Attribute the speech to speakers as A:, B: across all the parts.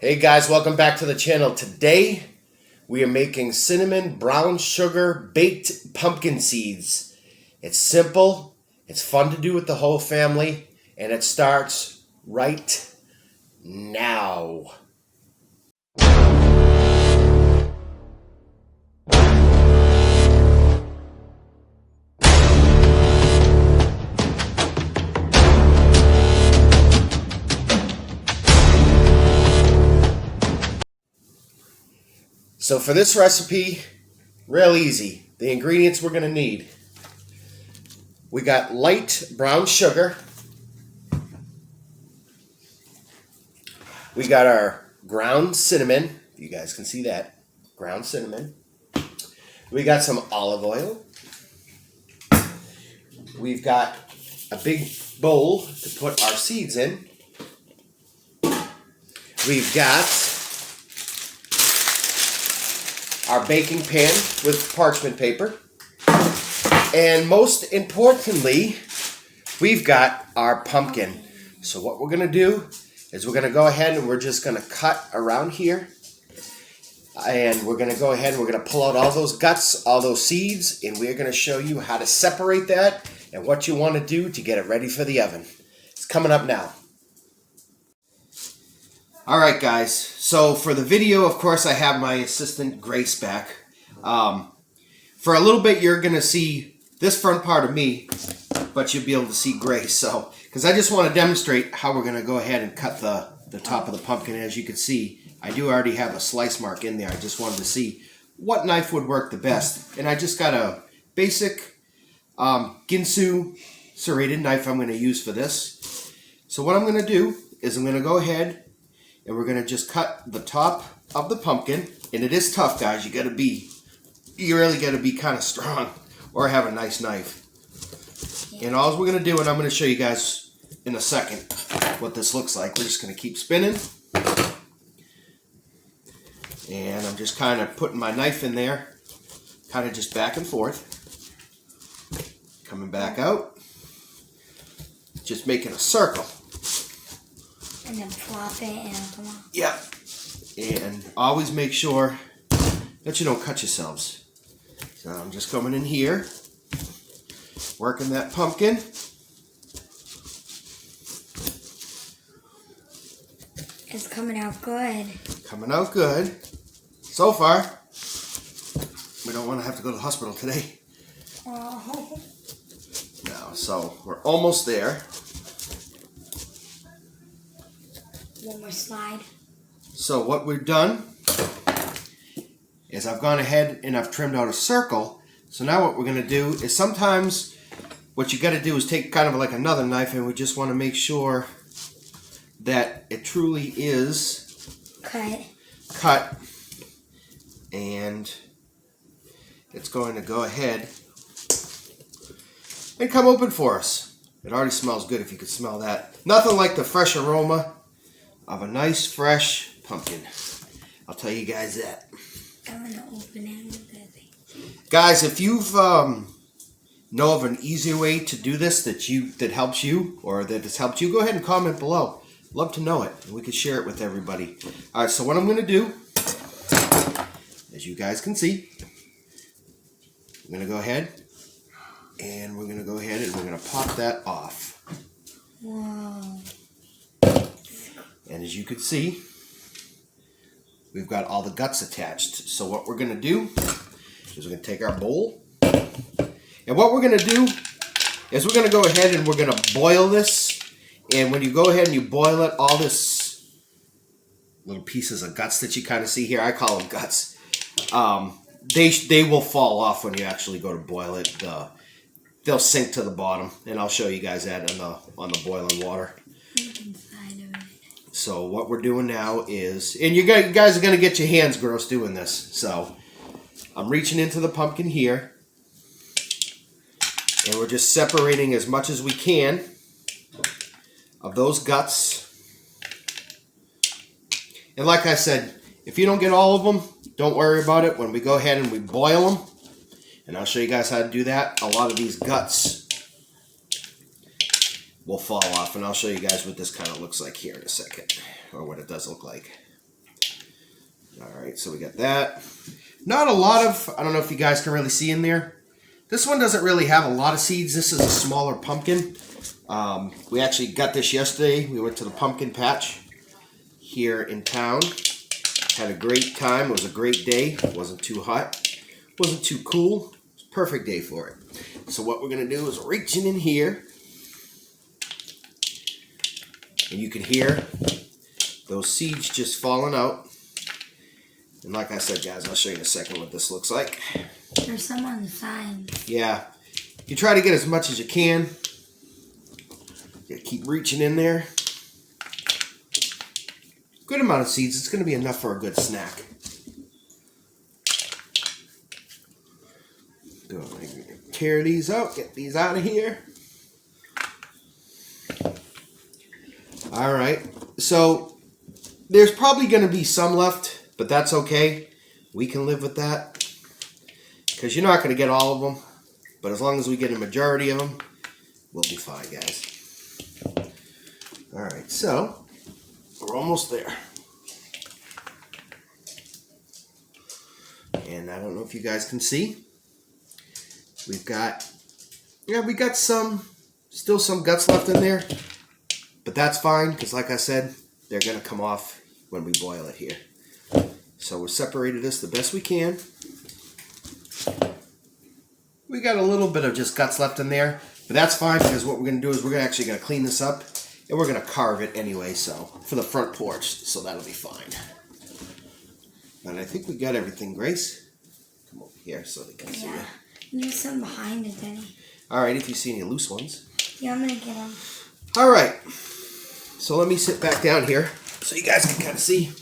A: Hey guys, welcome back to the channel. Today we are making cinnamon brown sugar baked pumpkin seeds. It's simple, it's fun to do with the whole family, and it starts right now. So for this recipe, real easy. The ingredients we're going to need. We got light brown sugar. We got our ground cinnamon. You guys can see that. Ground cinnamon. We got some olive oil. We've got a big bowl to put our seeds in. We've got our baking pan with parchment paper. And most importantly, we've got our pumpkin. So what we're going to do is we're going to go ahead and we're just going to cut around here. And we're going to go ahead and we're going to pull out all those guts, all those seeds, and we're going to show you how to separate that and what you want to do to get it ready for the oven. It's coming up now. Alright guys, so for the video, of course, I have my assistant Grace back. For a little bit, you're going to see this front part of me, but you'll be able to see Grace. So, because I just want to demonstrate how we're going to go ahead and cut the top of the pumpkin. As you can see, I do already have a slice mark in there. I just wanted to see what knife would work the best. And I just got a basic Ginsu serrated knife I'm going to use for this. So what I'm going to do is I'm going to go ahead and we're going to just cut the top of the pumpkin. And it is tough, guys. You really got to be kind of strong or have a nice knife. Yeah. And all we're going to do, and I'm going to show you guys in a second what this looks like. We're just going to keep spinning. And I'm just kind of putting my knife in there, kind of just back and forth. Coming back out. Just making a circle.
B: And then flop it and come on.
A: Yeah. And always make sure that you don't cut yourselves. So I'm just coming in here, working that pumpkin.
B: It's coming out good.
A: Coming out good. So far. We don't want to have to go to the hospital today.
B: Oh.
A: No, so we're almost there.
B: One more slide.
A: So what we've done is I've gone ahead and I've trimmed out a circle. So now what we're going to do is sometimes what you got to do is take kind of like another knife, and we just want to make sure that it truly is cut, and it's going to go ahead and come open for us. It already smells good, if you could smell that. Nothing like the fresh aroma of a nice fresh pumpkin. I'll tell you guys that.
B: I'm gonna open it with that.
A: Guys, if you've know of an easier way to do this that helps you or that has helped you, go ahead and comment below. Love to know it, and we can share it with everybody. All right, so what I'm going to do, as you guys can see, I'm going to go ahead and we're going to pop that off.
B: Whoa.
A: And as you can see, we've got all the guts attached. So what we're going to do is we're going to take our bowl, and what we're going to do is we're going to go ahead and we're going to boil this. And when you go ahead and you boil it, all this little pieces of guts that you kind of see here, I call them guts, they will fall off when you actually go to boil it. They'll sink to the bottom, and I'll show you guys that on the boiling water. So what we're doing now is, and you guys are going to get your hands gross doing this. So I'm reaching into the pumpkin here, and we're just separating as much as we can of those guts. And like I said, if you don't get all of them, don't worry about it. When we go ahead and we boil them, and I'll show you guys how to do that, a lot of these guts will fall off, and I'll show you guys what this kind of looks like here in a second, or what it does look like. All right, so we got that. Not a lot of, I don't know if you guys can really see in there. This one doesn't really have a lot of seeds. This is a smaller pumpkin. We actually got this yesterday. We went to the pumpkin patch here in town. Had a great time. It was a great day. It wasn't too hot. It wasn't too cool. It was a perfect day for it. So what we're going to do is reaching in here. And you can hear those seeds just falling out. And like I said, guys, I'll show you in a second what this looks like.
B: There's some on the side.
A: Yeah. You try to get as much as you can. You gotta keep reaching in there. Good amount of seeds. It's going to be enough for a good snack. Go tear these out. Get these out of here. All right. So there's probably going to be some left, but that's okay. We can live with that because you're not going to get all of them. But as long as we get a majority of them, we'll be fine, guys. All right, so we're almost there. And I don't know if you guys can see. We've got, we got still some guts left in there. But that's fine, because like I said, they're going to come off when we boil it here. So we separated this the best we can. We got a little bit of just guts left in there, but that's fine, because what we're going to do is we're actually going to clean this up, and we're going to carve it anyway, so for the front porch, so that'll be fine. And I think we got everything, Grace. Come over here so they can see it.
B: There's some behind it, Daddy.
A: All right, if you see any loose ones.
B: Yeah, I'm going to get them.
A: All right. So let me sit back down here so you guys can kind of see.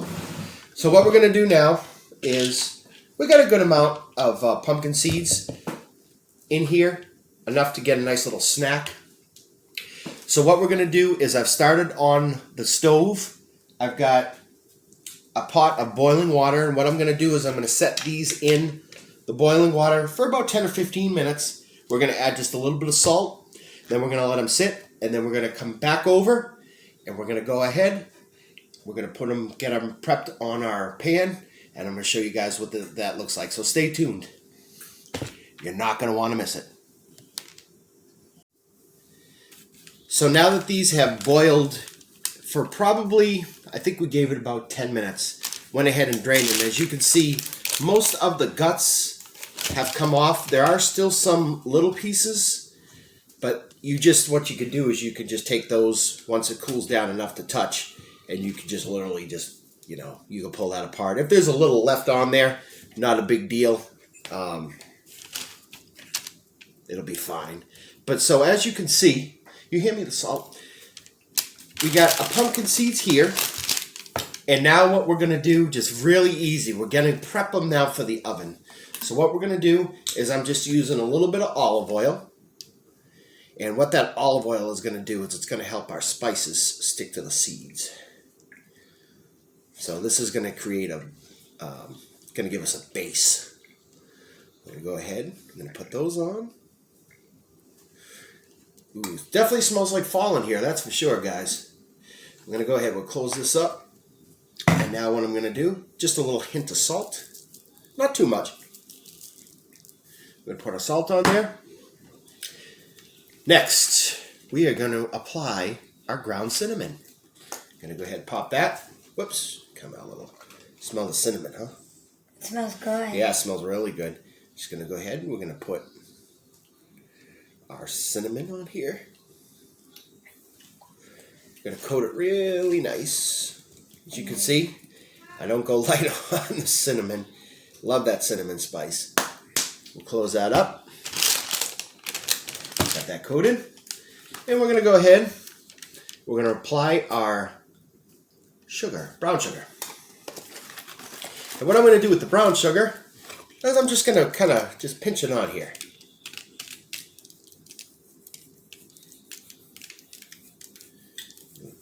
A: So what we're going to do now is we got a good amount of pumpkin seeds in here, enough to get a nice little snack. So what we're going to do is I've started on the stove. I've got a pot of boiling water, and what I'm going to do is I'm going to set these in the boiling water for about 10 or 15 minutes. We're going to add just a little bit of salt, then we're going to let them sit, and then we're going to come back over. And we're going to go ahead, we're going to get them prepped on our pan, and I'm going to show you guys what that looks like. So stay tuned. You're not going to want to miss it. So now that these have boiled for probably, I think we gave it about 10 minutes, went ahead and drained them. As you can see, most of the guts have come off. There are still some little pieces, but what you could do is you could just take those once it cools down enough to touch, and you could just literally you can pull that apart. If there's a little left on there, not a big deal. It'll be fine. But so as you can see, you hand me the salt. We got a pumpkin seeds here, and now what we're going to do, just really easy, we're going to prep them now for the oven. So what we're going to do is I'm just using a little bit of olive oil. And what that olive oil is going to do is it's going to help our spices stick to the seeds. So this is going to create going to give us a base. I'm going to go ahead. I'm going to put those on. Ooh, it definitely smells like fall in here, that's for sure, guys. I'm going to go ahead. We'll close this up. And now what I'm going to do, just a little hint of salt. Not too much. I'm going to put our salt on there. Next, we are going to apply our ground cinnamon. I'm going to go ahead and pop that. Whoops, come out a little. Smell the cinnamon, huh?
B: It smells good.
A: Yeah, it smells really good. Just going to go ahead and we're going to put our cinnamon on here. Going to coat it really nice. As you can see, I don't go light on the cinnamon. Love that cinnamon spice. We'll close that up. Got that coated. And we're going to go ahead. We're going to apply our sugar, brown sugar. And what I'm going to do with the brown sugar is I'm just going to kind of just pinch it on here.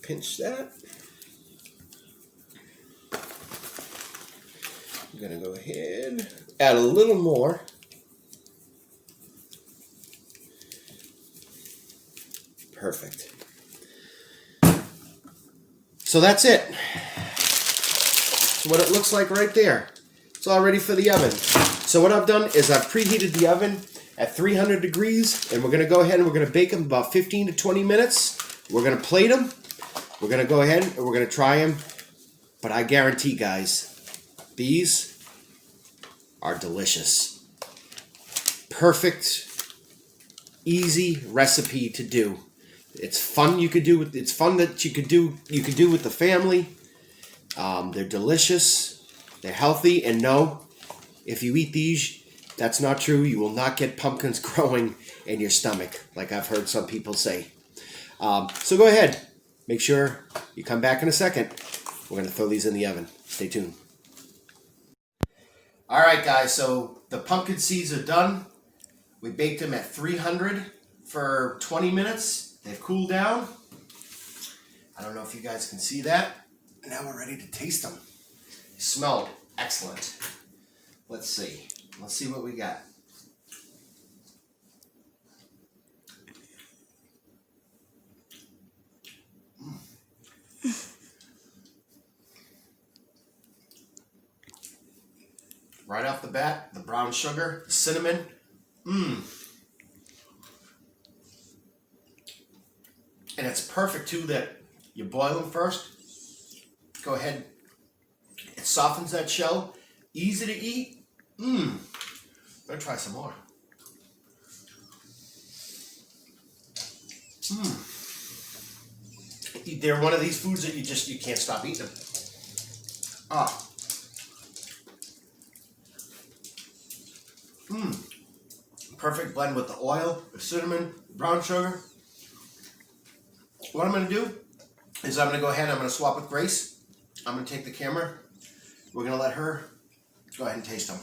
A: Pinch that. I'm going to go ahead, add a little more. Perfect. So that's it. what it looks like right there. It's all ready for the oven. So what I've done is I've preheated the oven at 300 degrees, and we're going to go ahead and we're going to bake them about 15 to 20 minutes. We're going to plate them. We're going to go ahead and we're going to try them. But I guarantee, guys, these are delicious. Perfect, easy recipe to do. It's fun. It's fun that you could do with the family. They're delicious. They're healthy. And no, if you eat these, that's not true. You will not get pumpkins growing in your stomach, like I've heard some people say. So go ahead. Make sure you come back in a second. We're going to throw these in the oven. Stay tuned. All right, guys. So the pumpkin seeds are done. We baked them at 300 for 20 minutes. They've cooled down. I don't know if you guys can see that. And now we're ready to taste them. They smell excellent. Let's see. Let's see what we got. Right off the bat, the brown sugar, the cinnamon. And it's perfect too that you boil them first. Go ahead. It softens that shell. Easy to eat. I'm gonna try some more. They're one of these foods that you can't stop eating them. Perfect blend with the oil, the cinnamon, brown sugar. What I'm going to do is I'm going to go ahead and I'm going to swap with Grace. I'm going to take the camera. We're going to let her go ahead and taste them.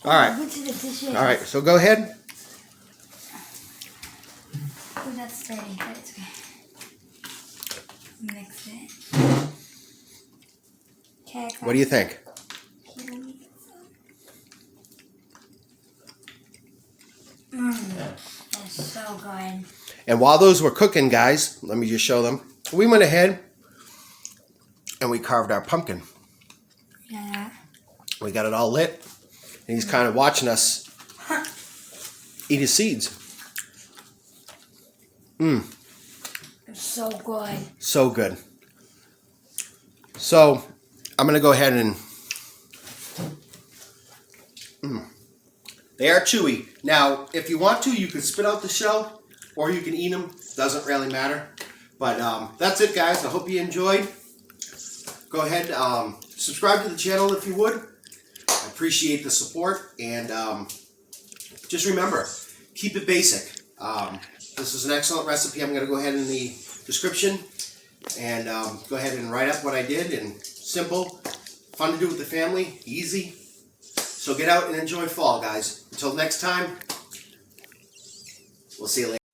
A: All right. All right, so go ahead.
B: Oh, that's dirty, but it's okay. Mix it. Okay.
A: What do you think?
B: That's so good.
A: And while those were cooking, guys, let me just show them. We went ahead and we carved our pumpkin.
B: Yeah.
A: We got it all lit. And he's kind of watching us eat his seeds.
B: It's so good.
A: So good. So I'm going to go ahead and... They are chewy. Now, if you want to, you can spit out the shell or you can eat them. Doesn't really matter. But that's it, guys. I hope you enjoyed. Go ahead, subscribe to the channel if you would. I appreciate the support. And just remember, keep it basic. This is an excellent recipe. I'm going to go ahead in the description and go ahead and write up what I did. And simple, fun to do with the family, easy. So get out and enjoy fall, guys. Until next time, we'll see you later.